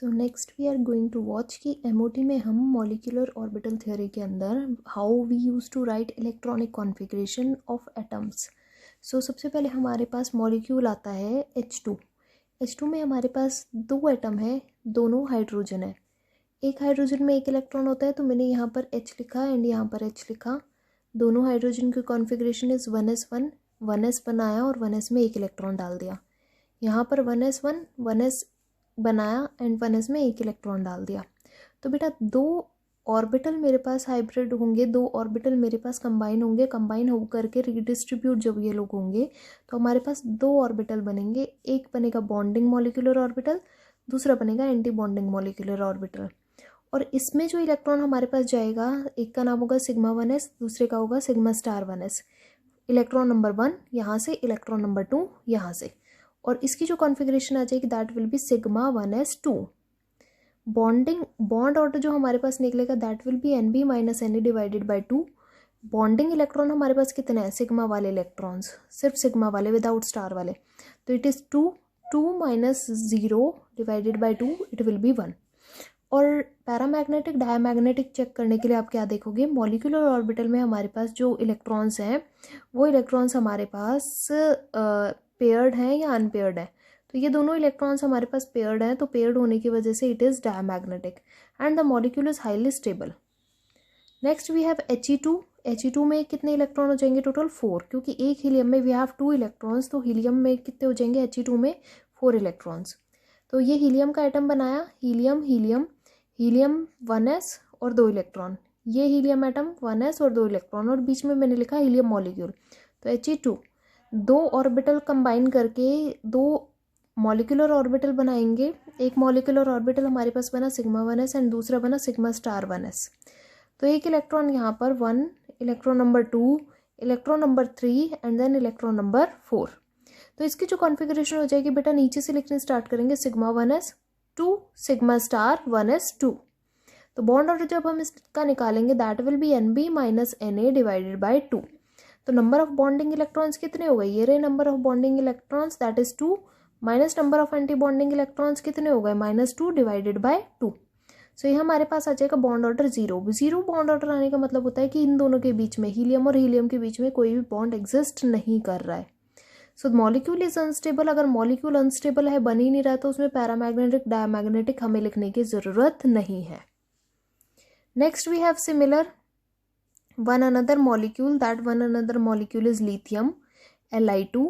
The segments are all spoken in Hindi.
So next we are going to watch कि एमओटी में हम मॉलिक्यूलर ऑर्बिटल थ्योरी के अंदर how we use to write electronic configuration of atoms. So सबसे पहले हमारे पास मॉलिक्यूल आता है H2। H2 में हमारे पास दो एटम है, दोनों हाइड्रोजन है। एक हाइड्रोजन में एक इलेक्ट्रॉन होता है, तो मैंने यहाँ पर H लिखा एंड यहाँ पर H लिखा। दोनों हाइड्रोजन की कॉन्फ़िगरेशन इज़ 1s1, 1s बनाया और 1s में एक इलेक्ट्रॉन डाल दिया। यहाँ पर 1s1 1s बनाया एंड 1s में एक इलेक्ट्रॉन डाल दिया। तो बेटा दो ऑर्बिटल मेरे पास हाइब्रिड होंगे, दो ऑर्बिटल मेरे पास कंबाइन होंगे, कंबाइन हो करके रीडिस्ट्रीब्यूट जब ये लोग होंगे तो हमारे पास दो ऑर्बिटल बनेंगे। एक बनेगा बॉन्डिंग मॉलिक्यूलर ऑर्बिटल, दूसरा बनेगा एंटी बॉन्डिंग मॉलिक्यूलर ऑर्बिटल। और इसमें जो इलेक्ट्रॉन हमारे पास जाएगा, एक का नाम होगा सिग्मा 1s, दूसरे का होगा sigma star 1s। Electron number 1 यहाँ से, इलेक्ट्रॉन नंबर 2 यहाँ से, और इसकी जो कॉन्फ़िगरेशन आ जाएगी that will B sigma 1s2। Bond order जो हमारे पास निकलेगा that will be NB minus NA divided by 2। Bonding electron हमारे पास कितने हैं? सिग्मा वाले इलेक्ट्रॉन्स, सिर्फ सिग्मा वाले विदाउट स्टार वाले, तो it is 2 minus 0 divided by 2, it will be 1। और पैरामैग्नेटिक डायमैग्नेटिक चेक करने के लिए आप क्या देखोगे, मॉलिक्यूलर ऑर्बिटल में हमारे पास जो इलेक्ट्रॉन्स हैं वो इलेक्ट्रॉन्स हमारे पास पेयर्ड हैं या अनपेयर्ड हैं। तो ये दोनों इलेक्ट्रॉन्स हमारे पास पेयर्ड हैं, तो पेयर्ड होने की वजह से it is diamagnetic and the molecule is highly stable. Next we have He2। He2 में कितने इलेक्ट्रॉन हो जाएंगे? टोटल 4, क्योंकि एक हीलियम में वी हैव 2 इलेक्ट्रॉन्स, तो हीलियम में कितने हो जाएंगे? He2 में 4 इलेक्ट्रॉन्स। तो ये हीलियम का एटम बनाया, हीलियम हीलियम हीलियम 1s और 2 इलेक्ट्रॉन, ये हीलियम एटम 1s और 2 इलेक्ट्रॉन, और बीच में मैंने लिखा हीलियम मॉलिक्यूल। तो He2 दो ऑर्बिटल कंबाइन करके दो मॉलिक्यूलर ऑर्बिटल बनाएंगे। एक मॉलिक्यूलर ऑर्बिटल हमारे पास बना सिग्मा 1s एंड दूसरा बना सिग्मा स्टार 1s। तो एक इलेक्ट्रॉन यहाँ पर 1, electron number 2, electron number 3 and then electron number 4। तो इसकी जो कॉन्फ़िगरेशन हो जाएगी बेटा, नीचे से लिखने स्टार्ट करेंगे, sigma 1s 2 sigma star 1s 2। तो बॉन्ड ऑर्डर जब हम इसका निकालेंगे that will be NB minus NA divided by 2। तो नंबर ऑफ बॉन्डिंग इलेक्ट्रॉन्स कितने हो गए? ये रहे number of bonding electrons that is 2, minus number of anti bonding electrons कितने हो गए? -2 डिवाइडेड बाय 2। सो ये हमारे पास आ जाएगा बॉन्ड ऑर्डर 0 बॉन्ड ऑर्डर आने का मतलब होता है कि इन दोनों के बीच में, हीलियम और हीलियम के बीच में कोई भी बॉन्ड एग्जिस्ट नहीं कर रहा है। सो मॉलिक्यूल इज अनस्टेबल। अगर मॉलिक्यूल अनस्टेबल है, बन ही नहीं रहा, तो उसमें पैरामैग्नेटिक डायमैग्नेटिक हमें लिखने की ज़रूरत नहीं है। Next we have similar one another molecule, that one another molecule is lithium Li2।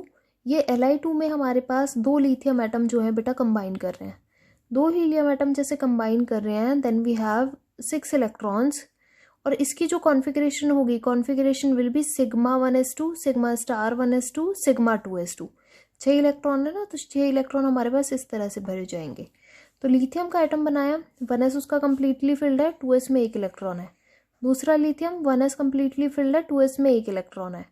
ये Li2 में हमारे पास दो लिथियम एटम जो है बेटा कंबाइन कर रहे हैं, दो हीलियम एटम जैसे कंबाइन कर रहे हैं, देन वी हैव 6 इलेक्ट्रॉन्स। और इसकी जो कॉन्फ़िगरेशन होगी, configuration will be sigma 1s2 sigma star 1s2 sigma 2s2। 6 electron है ना, तो 6 इलेक्ट्रॉन हमारे पास इस तरह से भरे जाएंगे। तो लिथियम का एटम बनाया, 1s उसका कम्प्लीटली फिल्ड है, 2s में एक इलेक्ट्रॉन है। दूसरा लिथियम 1s कम्प्लीटली फिल्ड है, 2s में एक इलेक्ट्रॉन है।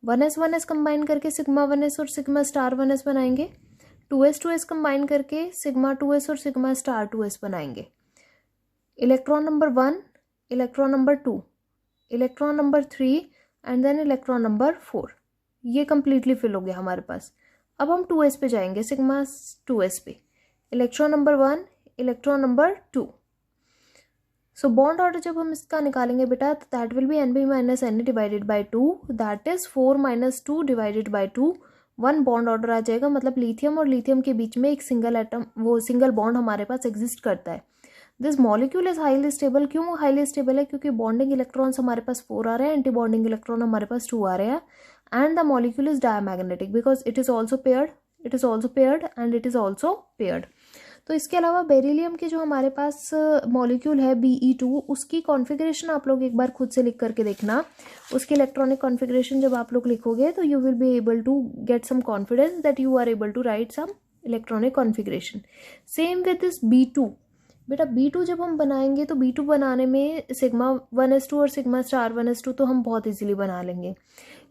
1s कंबाइन करके सिग्मा 1s और सिग्मा स्टार 1s बनाएंगे। 2s कंबाइन करके सिग्मा 2s और सिग्मा स्टार 2s बनाएंगे। Electron number 1, electron number 2, electron number 3 and then electron number 4, ये कम्प्लीटली फिल हो गया हमारे पास। अब हम 2s पे जाएंगे, सिग्मा 2s पे, electron number 1, electron number 2। So bond order जब हम इसका निकालेंगे बेटा, तो that will be NB minus NA divided by 2, that is 4 minus 2 divided by 2। 1 bond order आ जाएगा, मतलब लिथियम और लिथियम के बीच में एक सिंगल एटम, वो सिंगल बॉन्ड हमारे पास एग्जिस्ट करता है। This molecule is highly stable. क्यों हाईली स्टेबल है? क्योंकि बॉन्डिंग इलेक्ट्रॉन्स हमारे पास 4 आ रहे हैं, एंटी बॉन्डिंग इलेक्ट्रॉन हमारे पास 2 आ रहे हैं, and the molecule is diamagnetic because it is also paired, it is also paired and it is also paired. तो इसके अलावा बेरिलियम के जो हमारे पास मॉलिक्यूल है Be2, उसकी कॉन्फ़िगरेशन आप लोग एक बार खुद से लिख करके देखना। उसकी इलेक्ट्रॉनिक कॉन्फ़िगरेशन जब आप लोग लिखोगे तो you will be able to get some confidence that you are able to write some electronic configuration. Same with this B2। बेटा B2 जब हम बनाएंगे तो B2 बनाने में सिग्मा 1s2 और सिग्मा स्टार 1s2 तो हम बहुत इजीली बना लेंगे,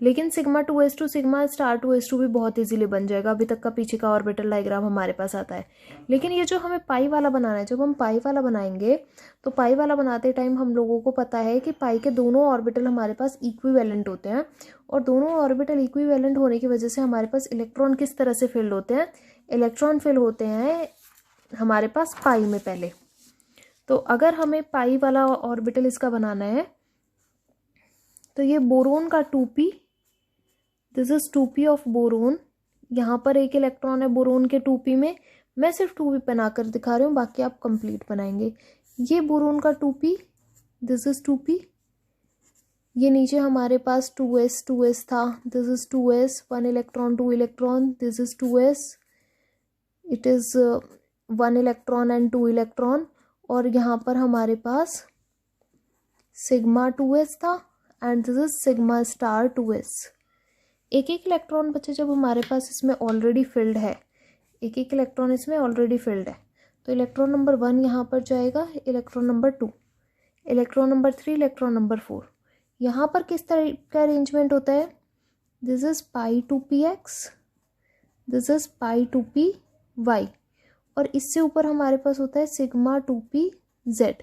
लेकिन sigma 2s2 sigma star 2s2 भी बहुत इजीली बन जाएगा। अभी तक का पीछे का ऑर्बिटल डायग्राम हमारे पास आता है, लेकिन ये जो हमें पाई वाला बनाना है, जब हम पाई वाला बनाएंगे तो पाई वाला बनाते टाइम हम लोगों को पता है कि पाई के दोनों ऑर्बिटल हमारे पास इक्विवेलेंट होते हैं, और दोनों ऑर्बिटल इक्विवेलेंट होने की वजह से हमारे पास इलेक्ट्रॉन किस तरह से फिल होते हैं? इलेक्ट्रॉन फिल होते हैं हमारे पास पाई में पहले। तो अगर हमें पाई वाला ऑर्बिटल इसका बनाना है तो ये बोरोन का 2p, this is 2p of boron. यहाँ पर एक इलेक्ट्रॉन है बोरोन के 2p में, मैं सिर्फ 2p बनाकर दिखा रही हूँ, बाकी आप कंप्लीट बनाएंगे। ये बोरोन का 2p, दिस इज 2p। ये नीचे हमारे पास 2s था, this is 2s, 1 electron 2 electron, this is 2s, it is 1 electron and 2 electron. और यहाँ पर हमारे पास सिग्मा 2s था and this is sigma star 2s। एक एक इलेक्ट्रॉन बच्चे जब हमारे पास इसमें ऑलरेडी फिल्ड है, एक एक इलेक्ट्रॉन इसमें ऑलरेडी फिल्ड है, तो इलेक्ट्रॉन नंबर 1 यहाँ पर जाएगा, electron number 2, electron number 3, electron number 4। यहाँ पर किस तरह का अरेंजमेंट होता है, this is pi 2px, this is pi 2py, और इससे ऊपर हमारे पास होता है सिग्मा 2pz।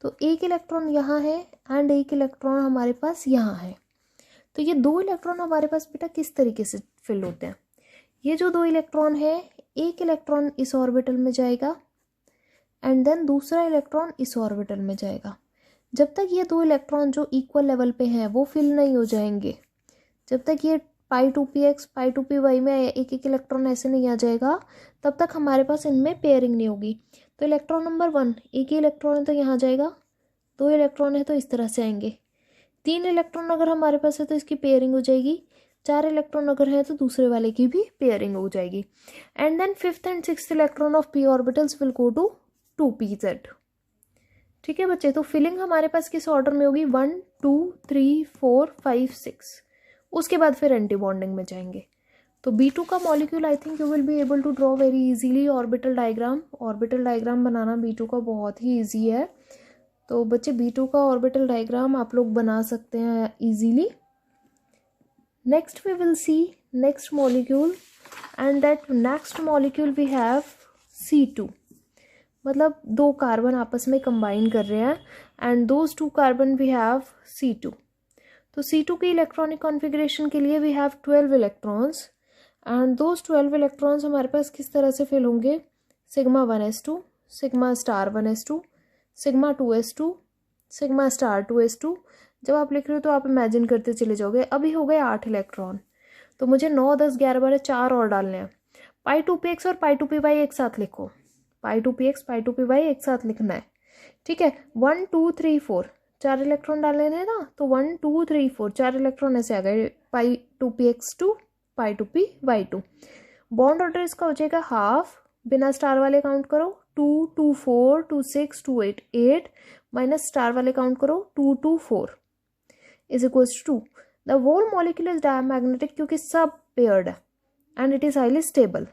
तो एक इलेक्ट्रॉन यहाँ है एंड एक इलेक्ट्रॉन हमारे पास यहाँ है। तो ये 2 इलेक्ट्रॉन हमारे पास बेटा किस तरीके से फिल होते हैं, ये जो 2 इलेक्ट्रॉन है, एक इलेक्ट्रॉन इस ऑर्बिटल में जाएगा एंड देन दूसरा इलेक्ट्रॉन इस ऑर्बिटल में जाएगा। जब तक ये 2 इलेक्ट्रॉन जो इक्वल लेवल पे हैं वो फिल नहीं हो जाएंगे, जब तक ये पाई 2px पाई 2py में एक एक इलेक्ट्रॉन ऐसे नहीं आ जाएगा, तब तक हमारे पास इनमें पेयरिंग नहीं होगी। तो इलेक्ट्रॉन नंबर 1, एक ही इलेक्ट्रॉन है तो यहाँ जाएगा, 2 इलेक्ट्रॉन है तो इस तरह से आएंगे, 3 इलेक्ट्रॉन अगर हमारे पास है तो इसकी पेयरिंग हो जाएगी, 4 इलेक्ट्रॉन अगर है तो दूसरे वाले की भी पेयरिंग हो जाएगी। And then 5th and 6th electron of p orbitals will go to 2pz। ठीक है बच्चे, तो फिलिंग हमारे पास किस ऑर्डर में होगी, 1 2 3 4 5 6, उसके बाद फिर एंटी बॉन्डिंग में जाएंगे। तो B2 का molecule I think you will be able to draw very easily orbital diagram. Orbital diagram बनाना B2 का बहुत ही ईजी है। तो बच्चे B2 का ऑर्बिटल डायग्राम आप लोग बना सकते हैं easily. Next we will see next molecule and that next molecule we have C2, मतलब 2 कार्बन आपस में कंबाइन कर रहे हैं and those 2 carbon we have C2। तो C2 की इलेक्ट्रॉनिक कॉन्फ़िगरेशन के लिए we have 12 electrons and those 12 electrons हमारे पास किस तरह से फिल होंगे, sigma 1s2, sigma star 1s2, sigma 2s2, sigma star 2s2। जब आप लिख रहे हो तो आप इमेजिन करते चले जाओगे। अभी हो गए 8 इलेक्ट्रॉन, तो मुझे 9 10 11 12 4 और डालने हैं। पाई 2px और पाई 2py एक साथ लिखो, पाई 2px पाई 2py एक साथ लिखना है। ठीक है, 1 2 3 4 4 इलेक्ट्रॉन डालने हैं ना, तो 1 2 3 4 4 इलेक्ट्रॉन ऐसे आ गए, पाई 2px2 पाई 2py2। बॉन्ड ऑर्डर इसका हो जाएगा हाफ, बिना स्टार वाले काउंट करो, 2 2 4 2 6 2 8 8 माइनस स्टार वाले काउंट करो, 2 2 4 is equals to 2। The whole molecule is diamagnetic क्योंकि सब पेयर्ड है and it is highly stable.